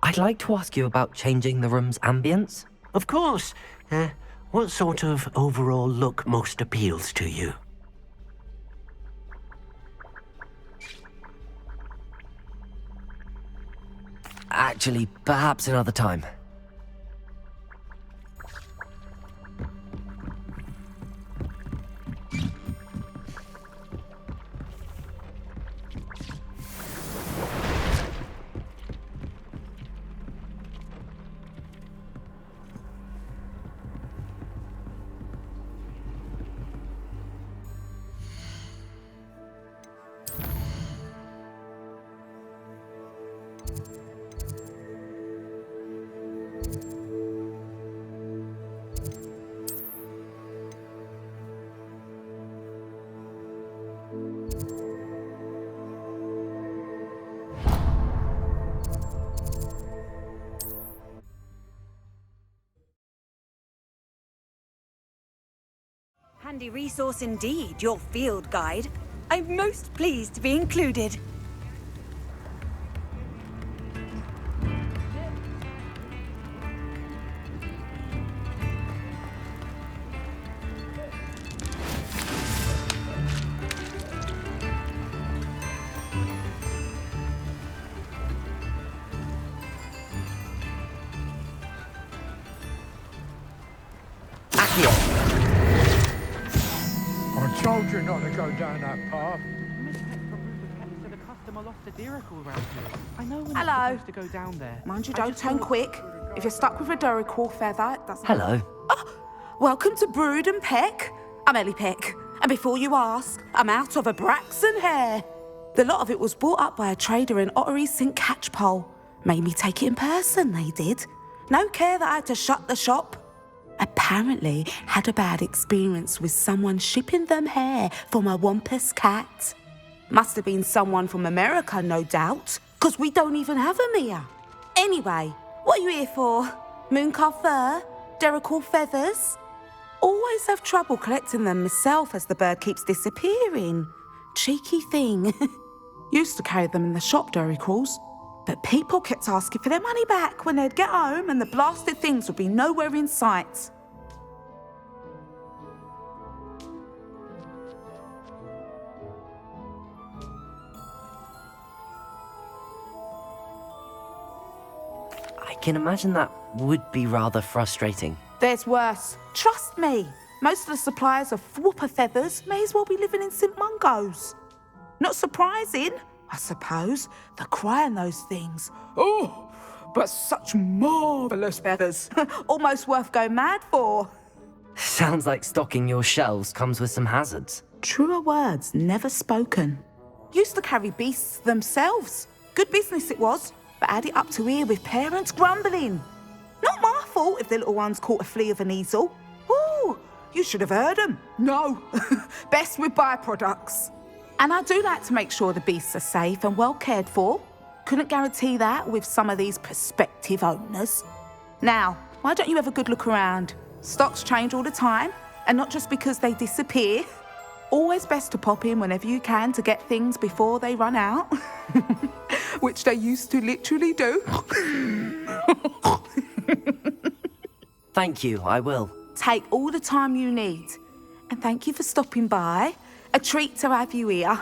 I'd like to ask you about changing the room's ambience. Of course. What sort of overall look most appeals to you? Actually, perhaps another time. Handy resource indeed, your field guide. I'm most pleased to be included. I told you not to go down that path. Said a customer lost a Dirical around here. I know we're Hello. not supposed to go down there. Mind you, I don't just turn thought- quick. If you're stuck with a Dirical feather, it doesn't... Hello. Welcome to Brood and Peck. I'm Ellie Peck. And before you ask, I'm out of a Braxton hair. The lot of it was bought up by a trader in Ottery St. Catchpole. Made me take it in person, they did. No care that I had to shut the shop. Apparently had a bad experience with someone shipping them hair for my Wampus cat. Must have been someone from America, no doubt, because we don't even have them here. Anyway, what are you here for? Mooncarved fur? Dirical feathers? Always have trouble collecting them myself as the bird keeps disappearing. Cheeky thing. Used to carry them in the shop, Diricals, but people kept asking for their money back when they'd get home and the blasted things would be nowhere in sight. I can imagine that would be rather frustrating. There's worse. Trust me. Most of the suppliers of whooper feathers may as well be living in St. Mungo's. Not surprising, I suppose, the cry on those things. Oh, but such marvellous feathers. Almost worth going mad for. Sounds like stocking your shelves comes with some hazards. Truer words never spoken. Used to carry beasts themselves. Good business it was, but had it up to here with parents grumbling. Not my fault if the little ones caught a flea of an easel. Ooh, you should have heard them. No, best with byproducts. And I do like to make sure the beasts are safe and well cared for. Couldn't guarantee that with some of these prospective owners. Now, why don't you have a good look around? Stocks change all the time, and not just because they disappear. Always best to pop in whenever you can to get things before they run out. Which they used to literally do. Thank you, I will. Take all the time you need. And thank you for stopping by. A treat to have you here.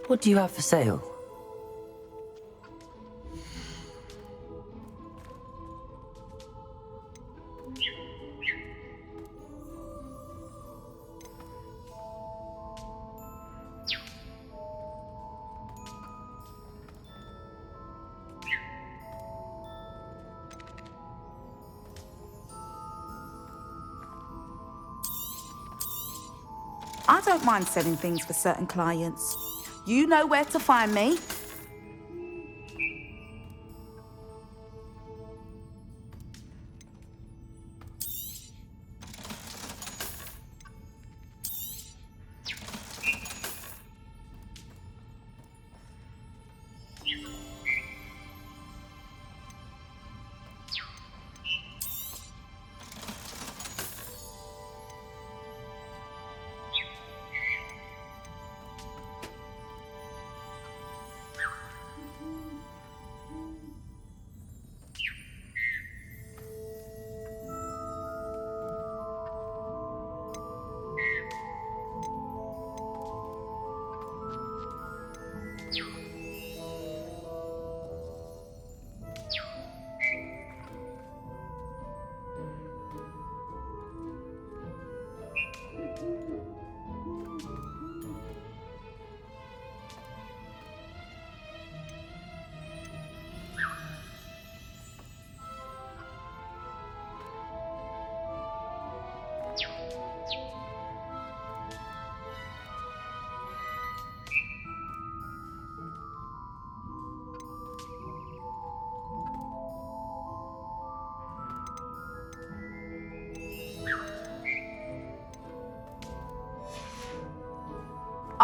What do you have for sale? I don't mind selling things for certain clients. You know where to find me.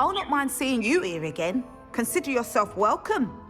I'll not mind seeing you here again. Consider yourself welcome.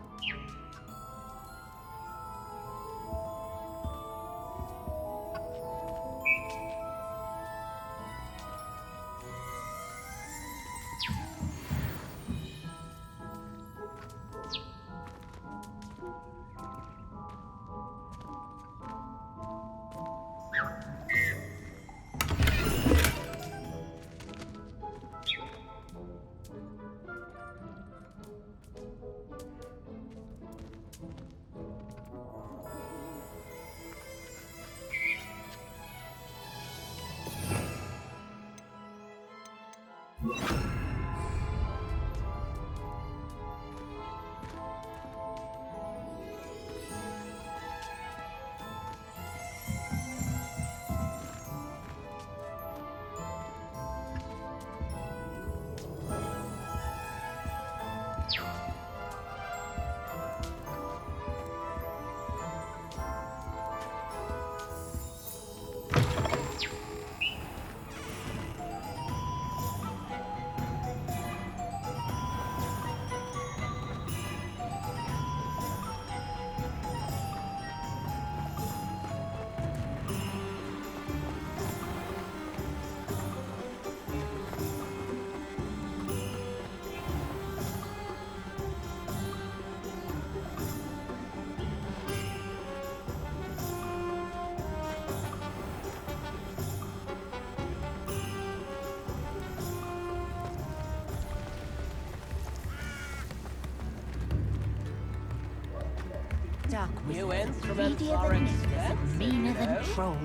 New instrument are expensive, meaner than you know? trolls.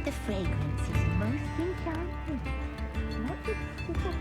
The fragrance is most enchanting. Not with little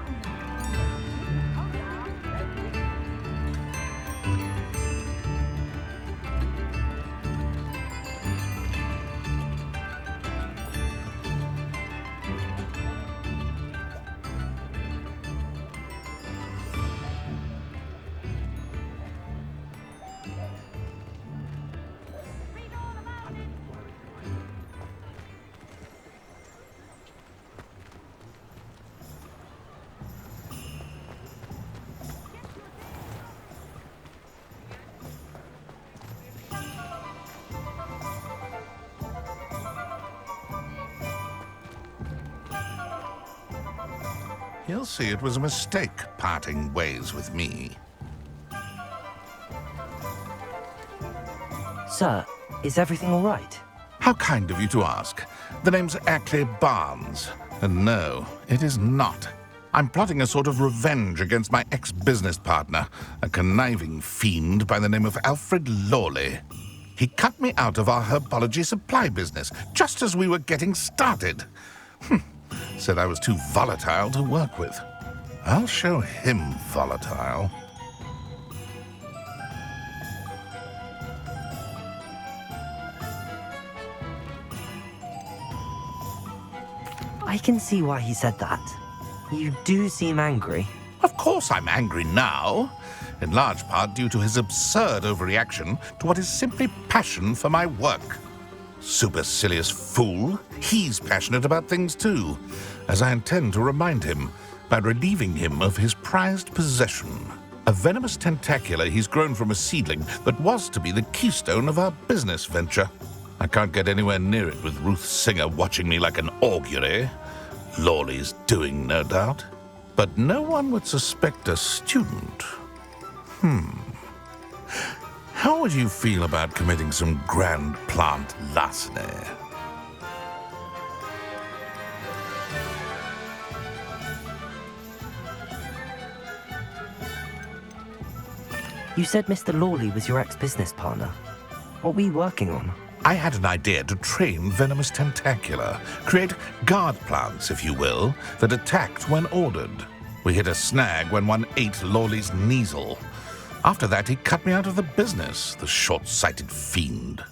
He'll see it was a mistake parting ways with me. Sir, is everything all right? How kind of you to ask. The name's Ackley Barnes. And no, it is not. I'm plotting a sort of revenge against my ex-business partner, a conniving fiend by the name of Alfred Lawley. He cut me out of our herbology supply business just as we were getting started. Said I was too volatile to work with. I'll show him volatile. I can see why he said that. You do seem angry. Of course I'm angry now, in large part due to his absurd overreaction to what is simply passion for my work. Supercilious fool, he's passionate about things too, as I intend to remind him by relieving him of his prized possession, a venomous tentacula he's grown from a seedling that was to be the keystone of our business venture. I can't get anywhere near it with Ruth Singer watching me like an augury. Lawley's doing, no doubt. But no one would suspect a student. How would you feel about committing some grand plant larceny? You said Mr. Lawley was your ex-business partner. What were you working on? I had an idea to train venomous tentacula, create guard plants, if you will, that attacked when ordered. We hit a snag when one ate Lawley's Kneasel. After that, he cut me out of the business, the short-sighted fiend.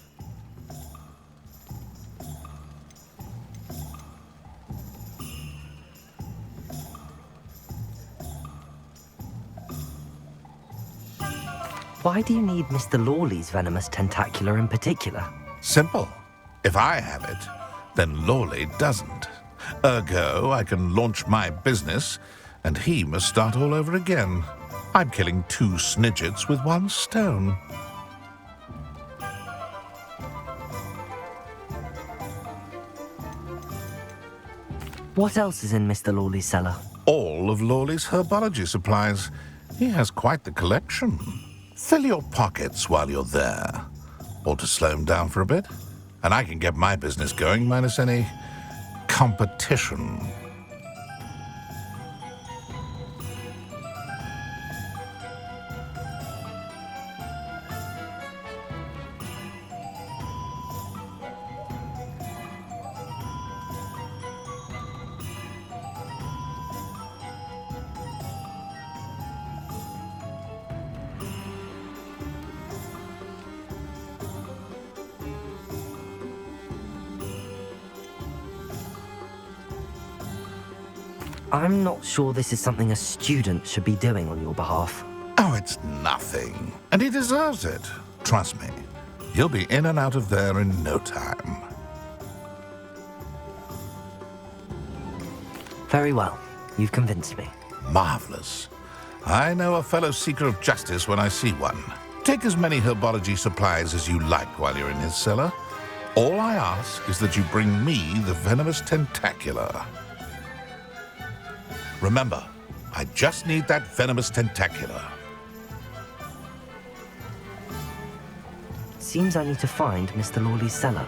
Why do you need Mr. Lawley's venomous tentacula in particular? Simple. If I have it, then Lawley doesn't. Ergo, I can launch my business and he must start all over again. I'm killing 2 snidgets with 1 stone. What else is in Mr. Lawley's cellar? All of Lawley's herbology supplies. He has quite the collection. Fill your pockets while you're there. Or to slow him down for a bit. And I can get my business going minus any competition. I'm not sure this is something a student should be doing on your behalf. Oh, it's nothing. And he deserves it. Trust me. He'll be in and out of there in no time. Very well. You've convinced me. Marvelous. I know a fellow seeker of justice when I see one. Take as many herbology supplies as you like while you're in his cellar. All I ask is that you bring me the venomous tentacular. Remember, I just need that venomous tentacular. Seems I need to find Mr. Lawley's cellar.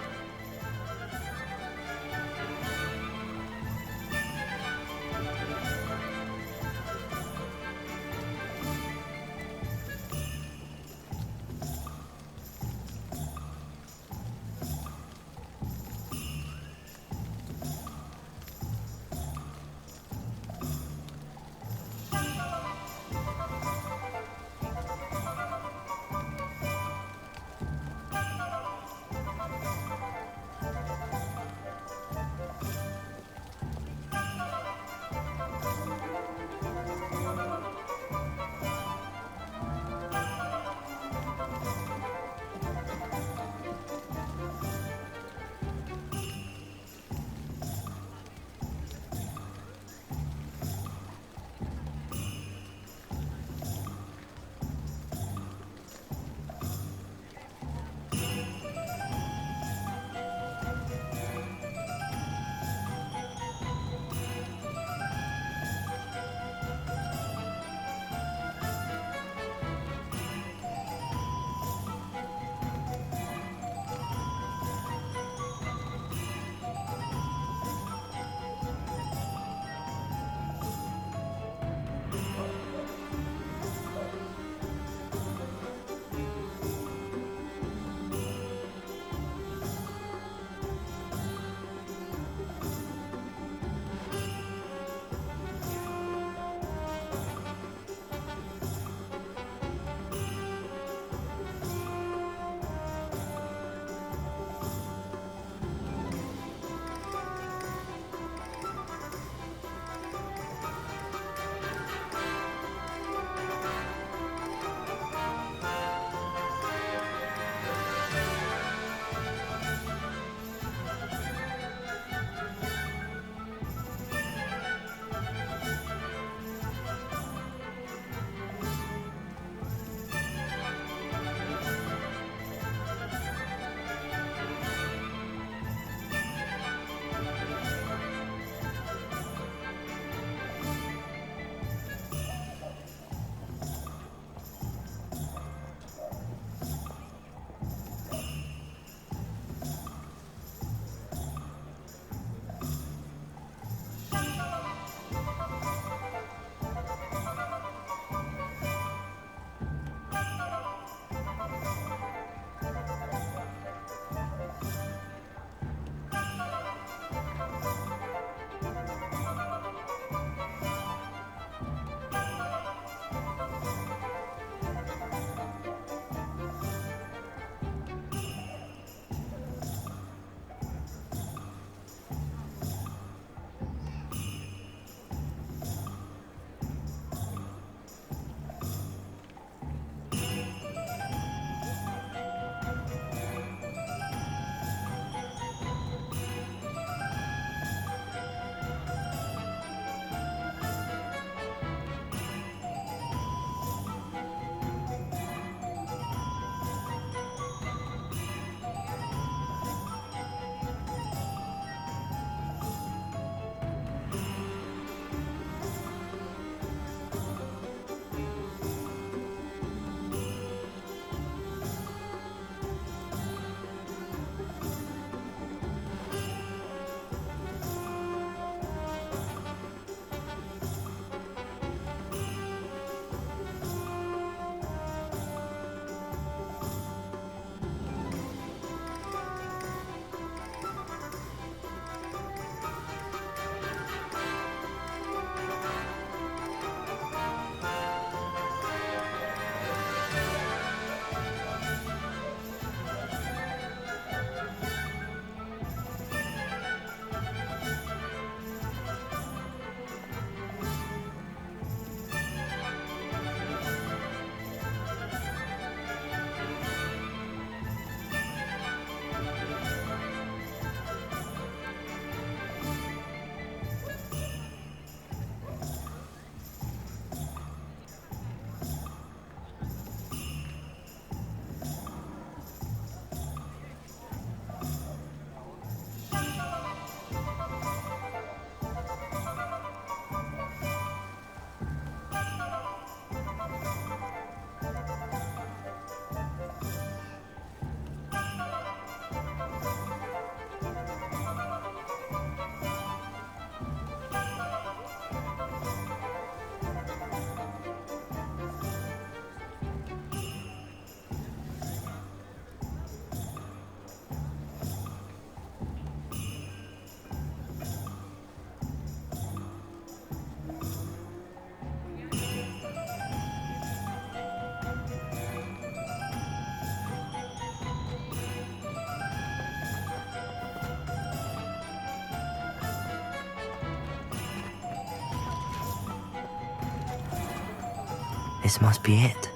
This must be it.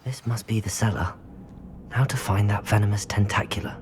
This must be the cellar. How to find that venomous tentacula?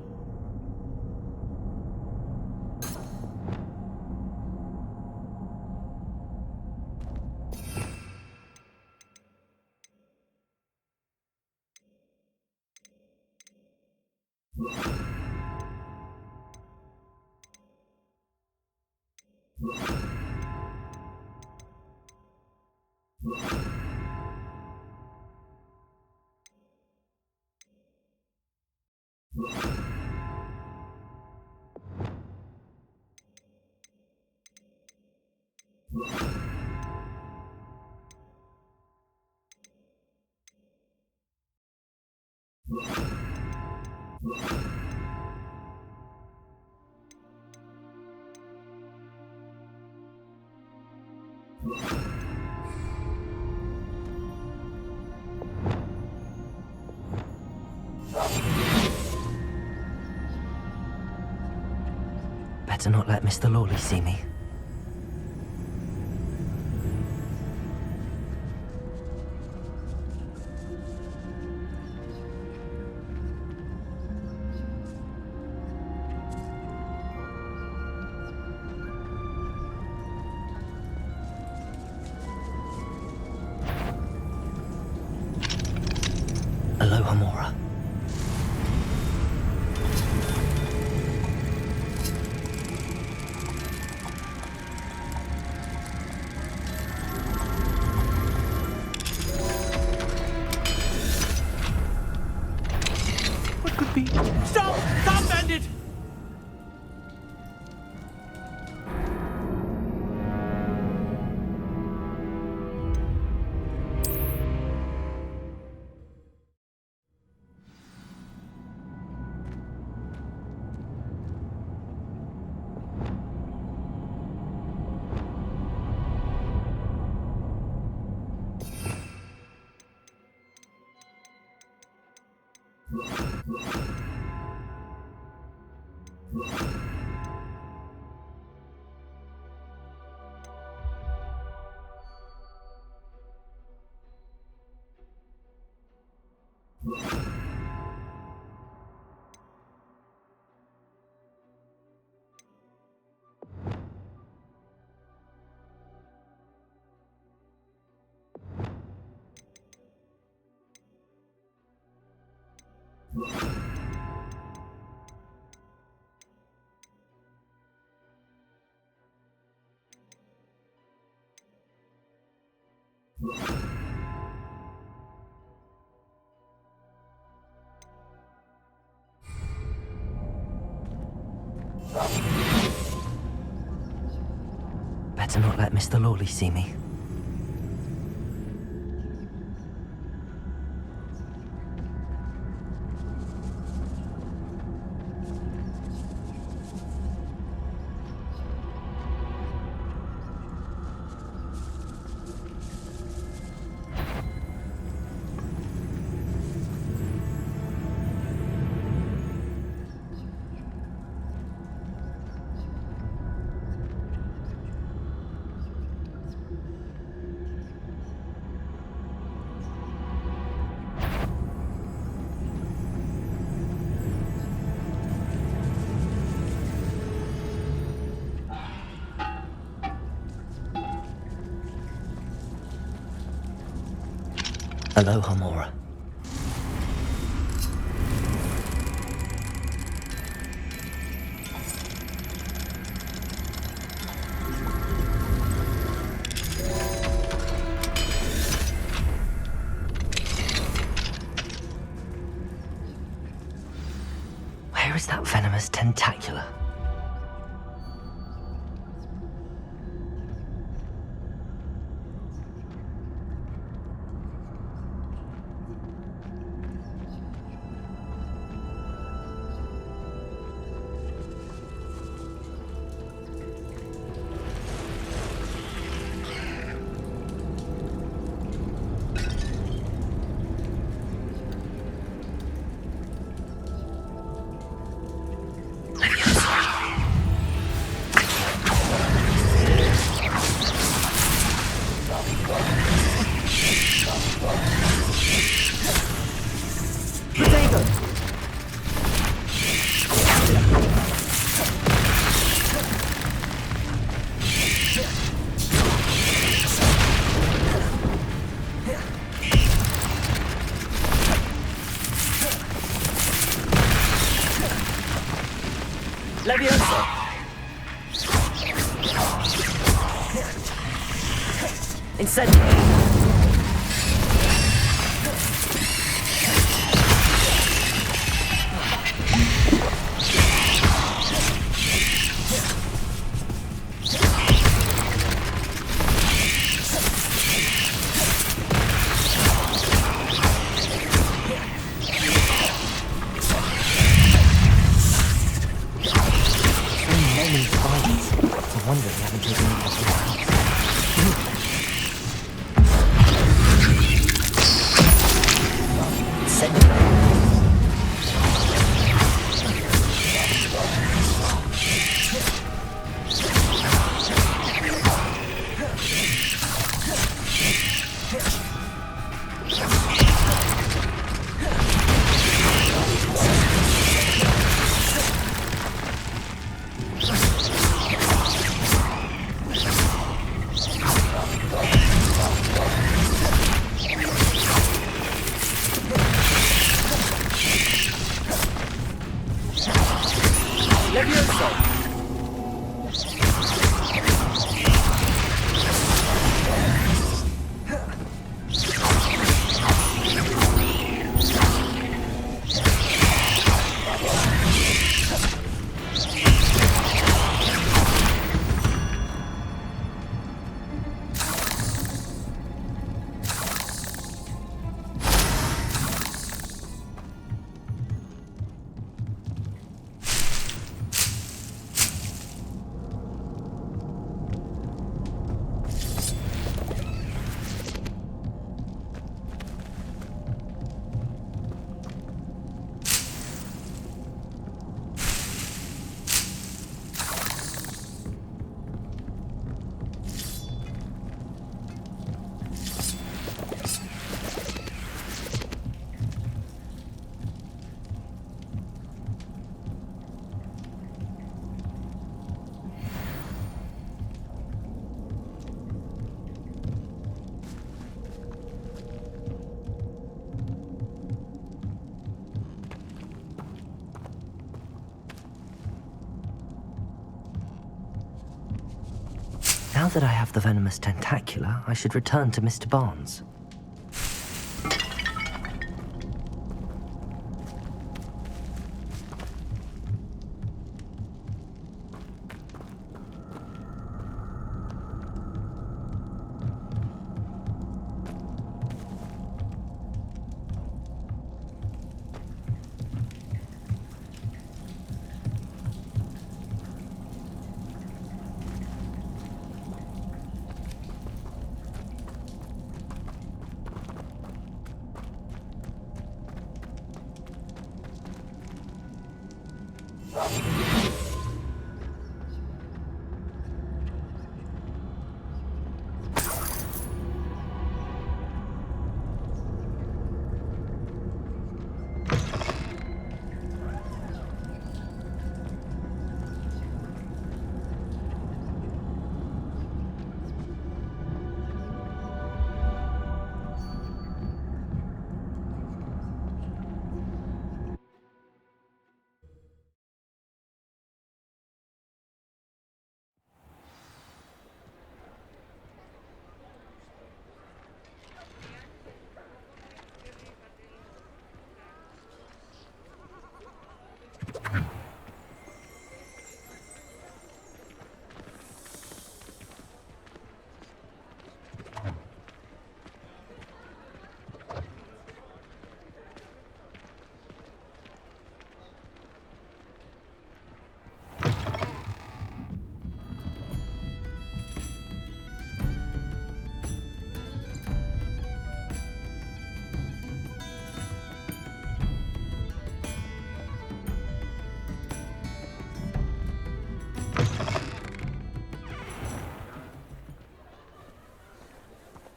Better not let Mr. Lawley see me. Aloha Mora. What could be? Stop! Stop, bandit! Better not let Mr. Lawley see me. Aloha Mora. Where is that venomous tentacula? Incendiary! I wonder if they haven't taken it off the house. Now that I have the venomous tentacula, I should return to Mr. Barnes.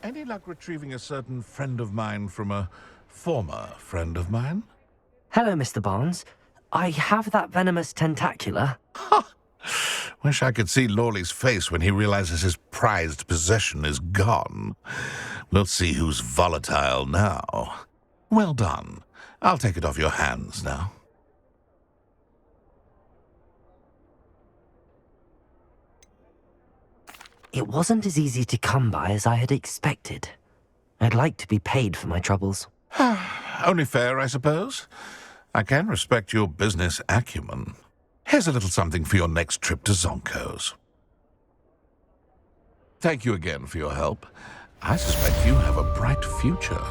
Any luck retrieving a certain friend of mine from a former friend of mine? Hello, Mr. Barnes. I have that venomous tentacula. Ha! Wish I could see Lawley's face when he realizes his prized possession is gone. We'll see who's volatile now. Well done. I'll take it off your hands now. It wasn't as easy to come by as I had expected. I'd like to be paid for my troubles. Only fair, I suppose. I can respect your business acumen. Here's a little something for your next trip to Zonko's. Thank you again for your help. I suspect you have a bright future.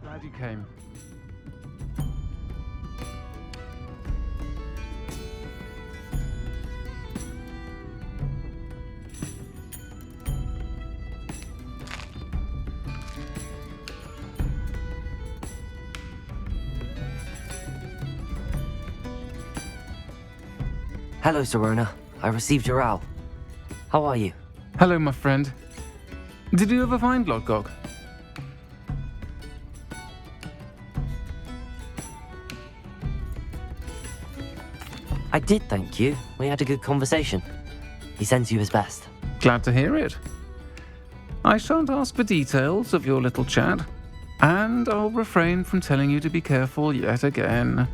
Glad you came. Hello, Serona. I received your owl. How are you? Hello, my friend. Did you ever find Lodgok? I did, thank you. We had a good conversation. He sends you his best. Glad to hear it. I shan't ask for details of your little chat, and I'll refrain from telling you to be careful yet again.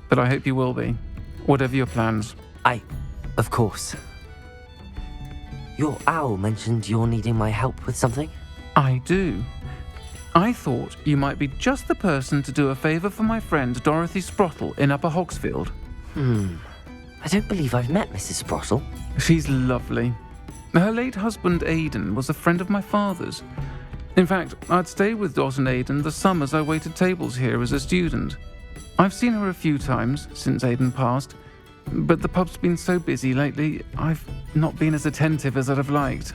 But I hope you will be, whatever your plans. Of course. Your owl mentioned you're needing my help with something? I do. I thought you might be just the person to do a favour for my friend Dorothy Sprottle in Upper Hogsfield. I don't believe I've met Mrs. Sprottle. She's lovely. Her late husband Aidan was a friend of my father's. In fact, I'd stayed with Dot and Aidan the summers I waited tables here as a student. I've seen her a few times since Aidan passed, but the pub's been so busy lately, I've not been as attentive as I'd have liked.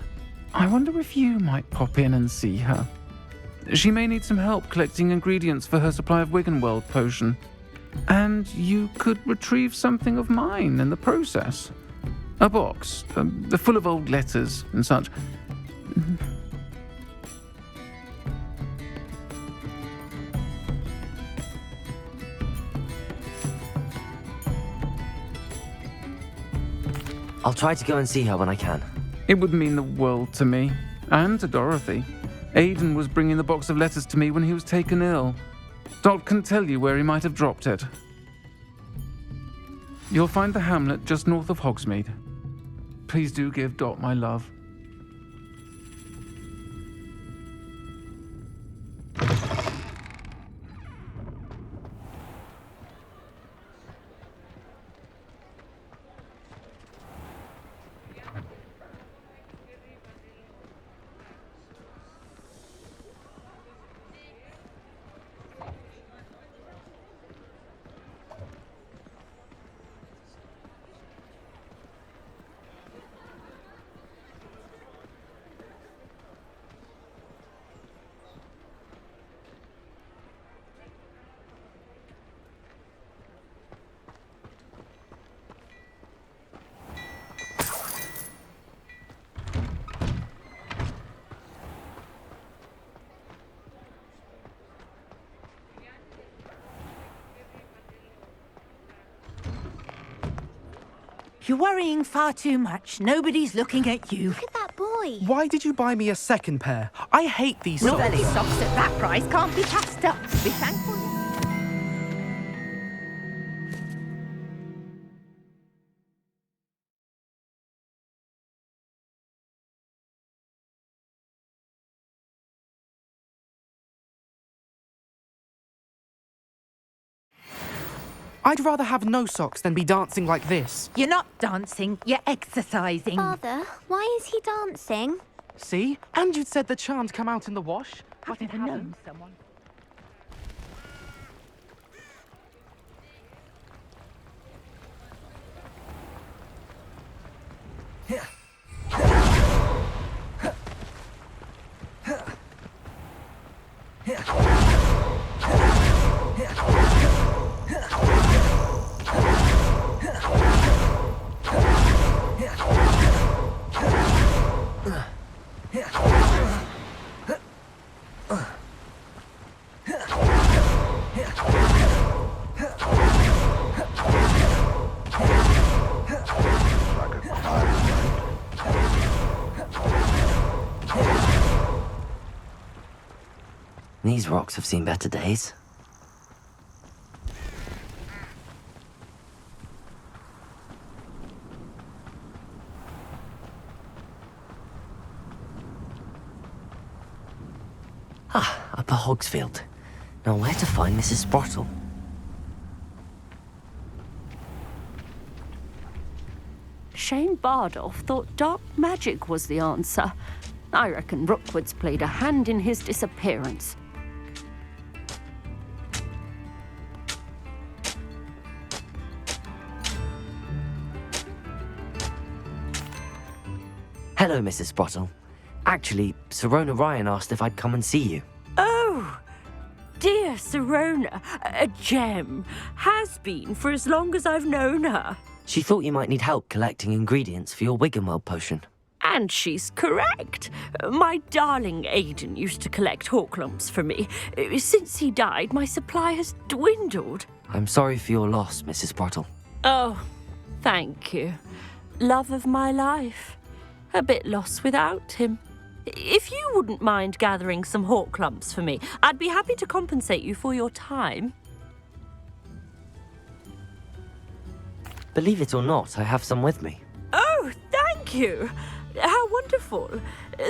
I wonder if you might pop in and see her. She may need some help collecting ingredients for her supply of Wiggenweld potion. And you could retrieve something of mine in the process. A box, full of old letters and such. I'll try to go and see her when I can. It would mean the world to me, and to Dorothy. Aidan was bringing the box of letters to me when he was taken ill. Dot can tell you where he might have dropped it. You'll find the hamlet just north of Hogsmeade. Please do give Dot my love. You're worrying far too much. Nobody's looking at you. Look at that boy. Why did you buy me a second pair? I hate these Not socks. any socks at that price can't be passed up. Be thankful. I'd rather have no socks than be dancing like this. You're not dancing, you're exercising. Father, why is he dancing? See? And you'd said the charm'd come out in the wash. I've never known someone. These rocks have seen better days. Ah, Upper Hogsfield. Now where to find Mrs. Sprottle? Shane Bardolph thought dark magic was the answer. I reckon Rookwood's played a hand in his disappearance. Hello, Mrs. Sprottle. Actually, Sirona Ryan asked if I'd come and see you. Oh, dear Sirona, a gem. Has been for as long as I've known her. She thought you might need help collecting ingredients for your Wiggenweld potion. And she's correct. My darling Aidan used to collect Hawklumps for me. Since he died, my supply has dwindled. I'm sorry for your loss, Mrs. Sprottle. Oh, thank you. Love of my life. A bit lost without him. If you wouldn't mind gathering some Hawklumps for me, I'd be happy to compensate you for your time. Believe it or not, I have some with me. Oh, thank you. How wonderful.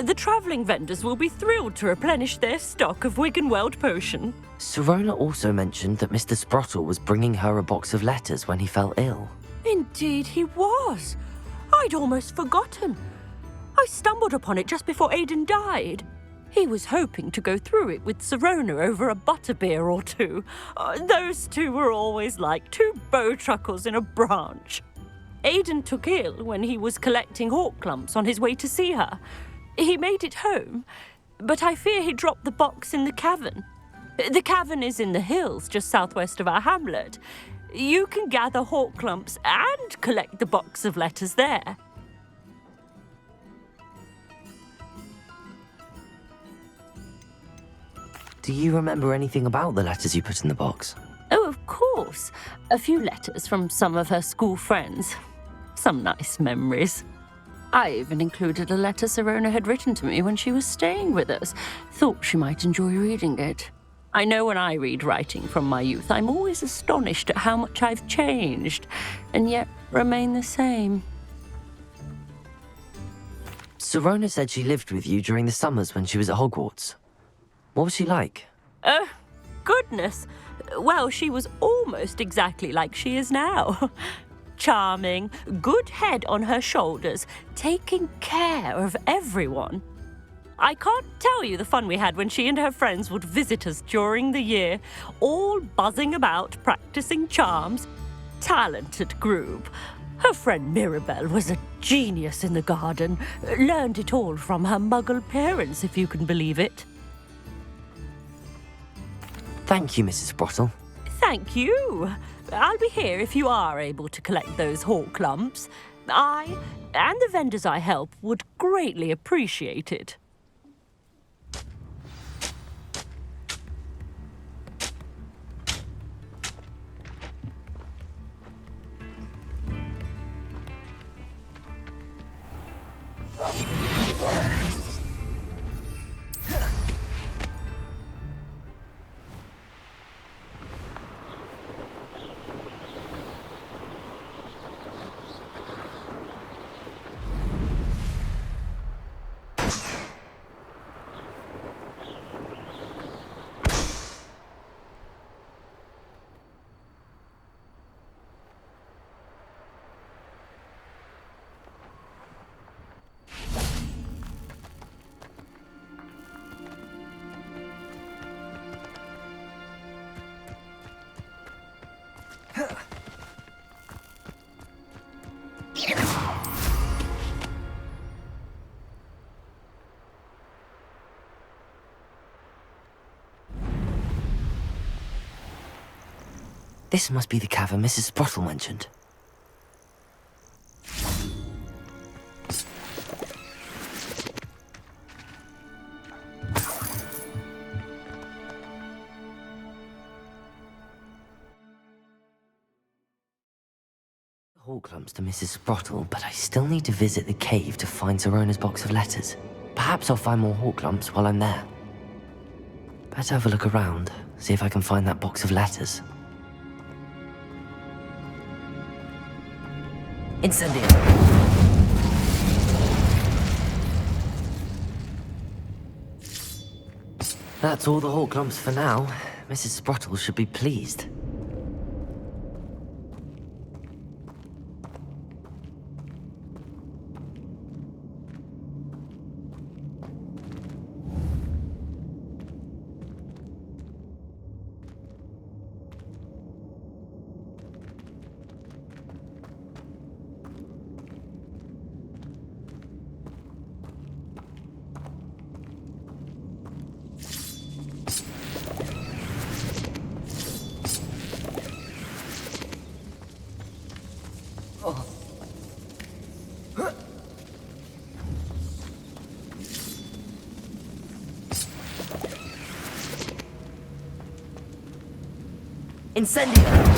The travelling vendors will be thrilled to replenish their stock of Wiggenweld potion. Sirona also mentioned that Mr. Sprottle was bringing her a box of letters when he fell ill. Indeed he was. I'd almost forgotten. I stumbled upon it just before Aidan died. He was hoping to go through it with Sirona over a butterbeer or two. Those two were always like two bowtruckles in a branch. Aidan took ill when he was collecting Hawklumps on his way to see her. He made it home, but I fear he dropped the box in the cavern. The cavern is in the hills just southwest of our hamlet. You can gather Hawklumps and collect the box of letters there. Do you remember anything about the letters you put in the box? Oh, of course. A few letters from some of her school friends. Some nice memories. I even included a letter Sirona had written to me when she was staying with us. Thought she might enjoy reading it. I know when I read writing from my youth, I'm always astonished at how much I've changed, and yet remain the same. Sirona said she lived with you during the summers when she was at Hogwarts. What was she like? Oh, goodness. Well, she was almost exactly like she is now. Charming, good head on her shoulders, taking care of everyone. I can't tell you the fun we had when she and her friends would visit us during the year, all buzzing about, practicing charms. Talented group. Her friend Mirabelle was a genius in the garden. Learned it all from her muggle parents, if you can believe it. Thank you, Mrs. Sprottle. Thank you. I'll be here if you are able to collect those Hawklumps. I, and the vendors I help, would greatly appreciate it. This must be the cavern Mrs. Sprottle mentioned. Hawklumps to Mrs. Sprottle, but I still need to visit the cave to find Sirona's box of letters. Perhaps I'll find more Hawklumps while I'm there. Better have a look around, see if I can find that box of letters. Incendio! That's all the Hawk lumps for now. Mrs. Sprottle should be pleased. Incendio!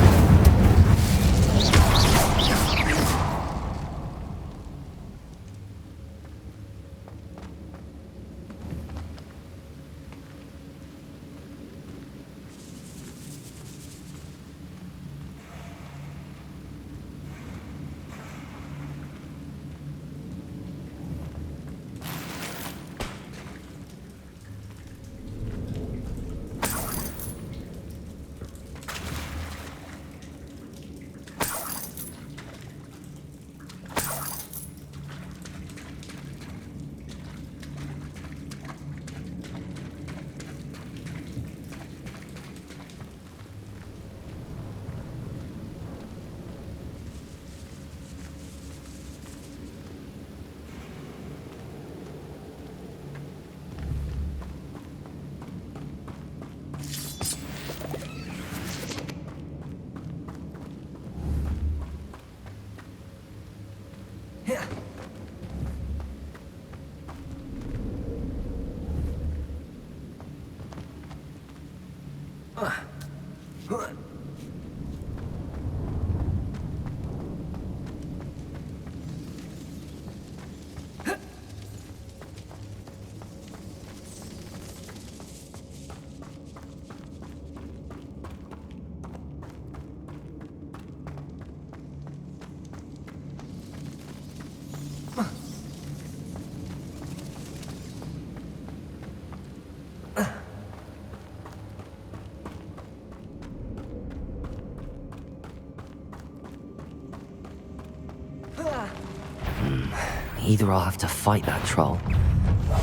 Either I'll have to fight that troll,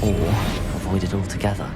or avoid it altogether.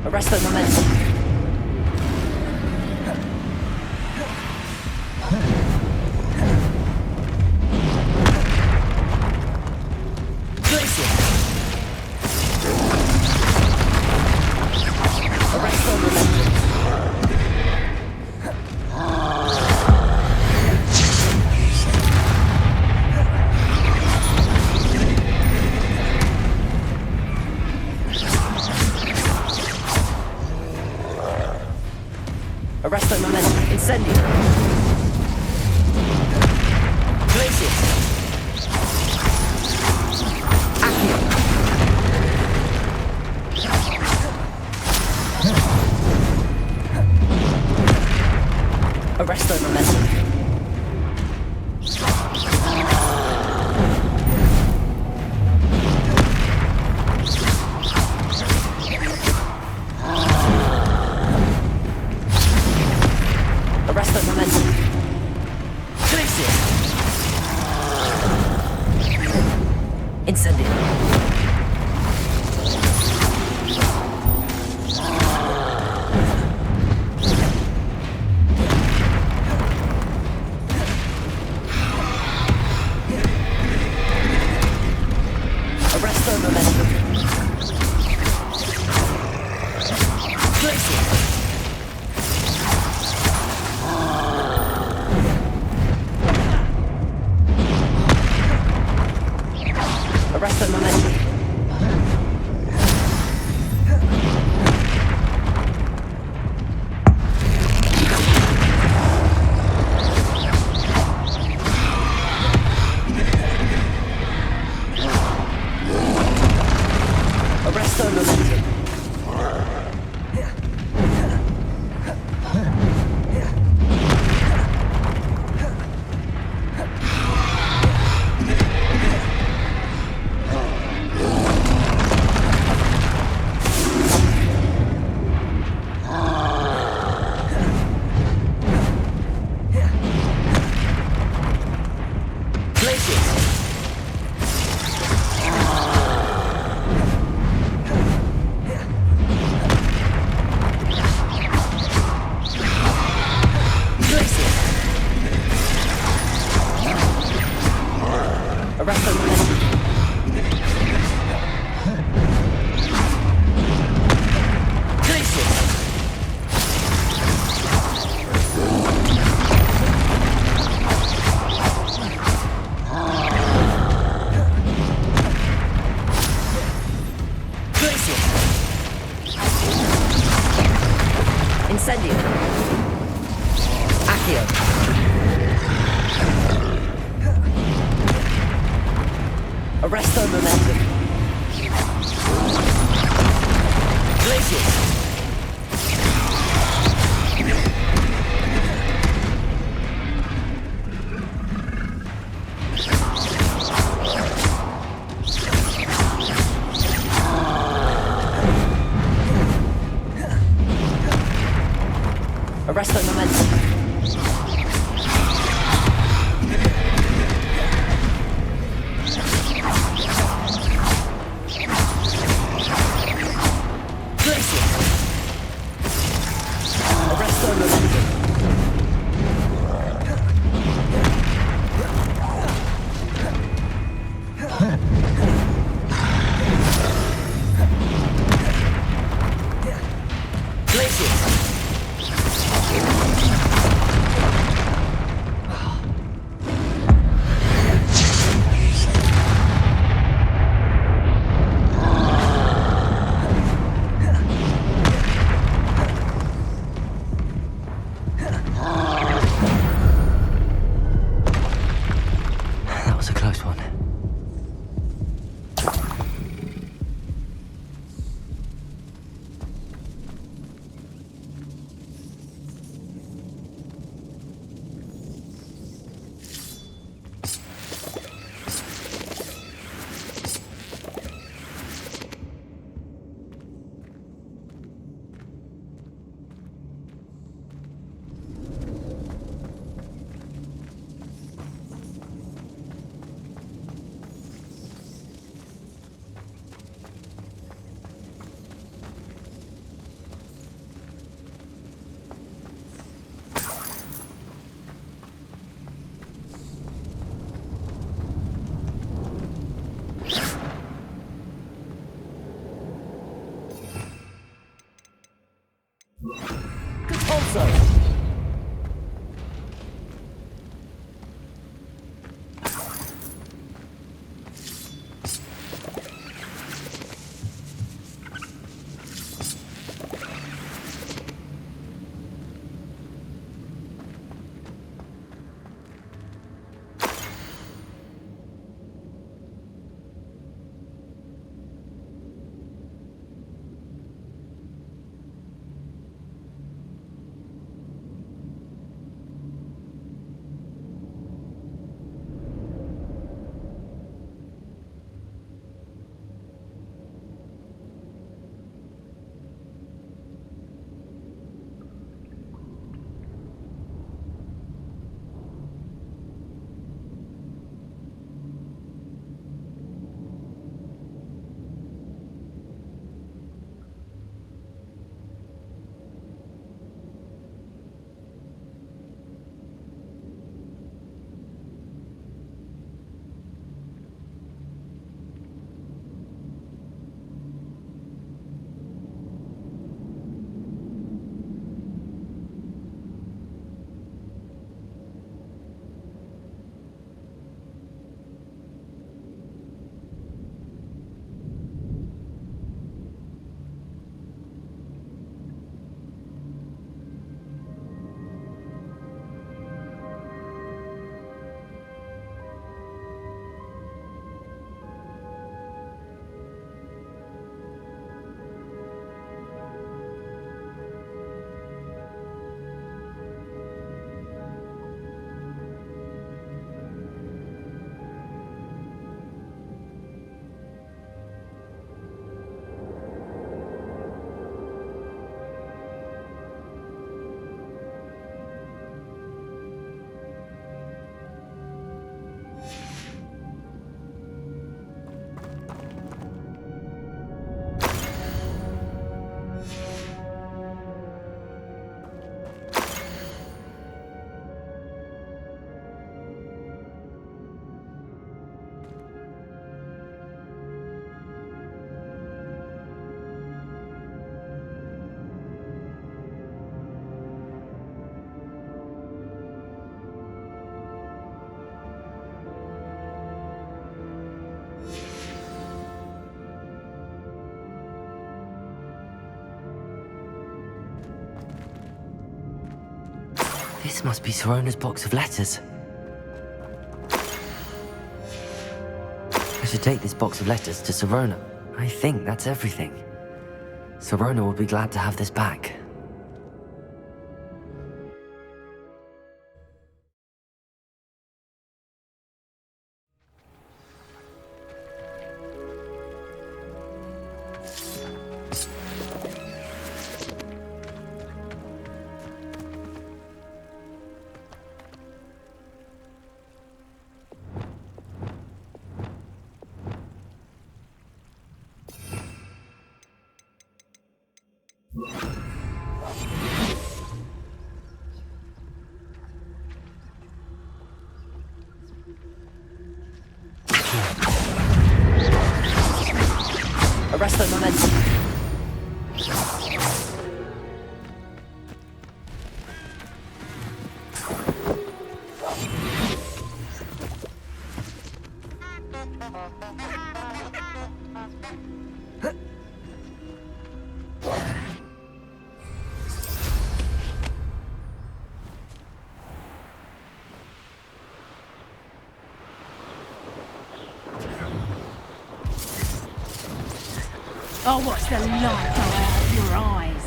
Arrest the momentum. Arrest their momentum. Glaciers. Arrest their momentum. That was a close one. This must be Sirona's box of letters. I should take this box of letters to Sirona. I think that's everything. Sirona will be glad to have this back. Arrest the momentum. I'll watch the light go out of your eyes.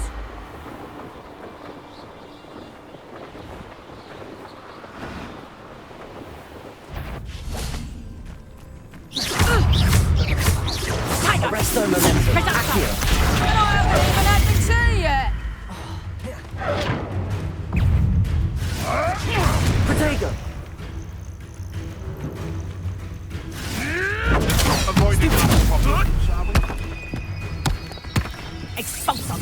Arrest the momentum. Accio. I haven't even had the tea yet. Protego. Avoiding the problem, shall we? Expulsum.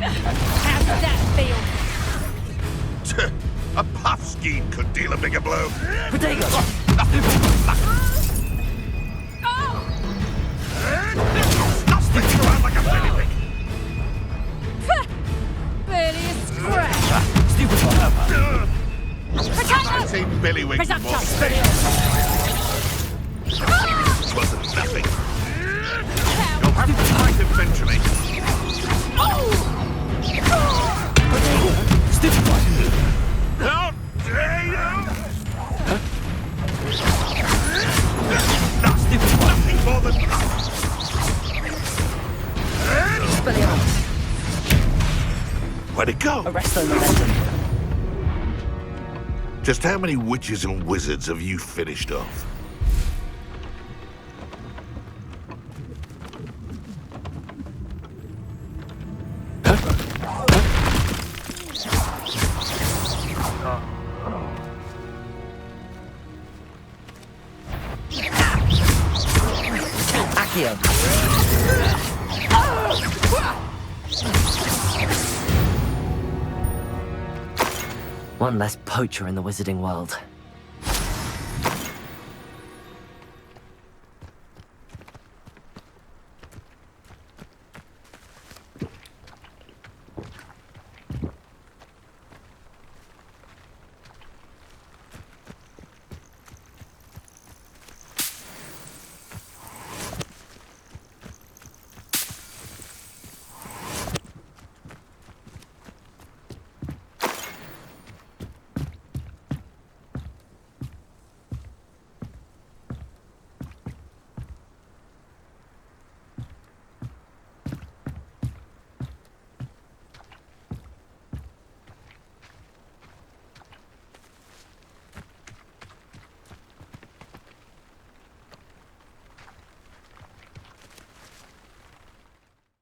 How does that feel? A puff scheme could deal a bigger blow. Protego. Stop sticking around like a baby. Barely a scratch. Stupid one. I've seen Billywig more space. Wasn't nothing. You'll have to fight eventually. Stupid one. How dare you! Nothing more than where'd it go? Arrest the momentum. Just how many witches and wizards have you finished off? Accio. One less poacher in the wizarding world.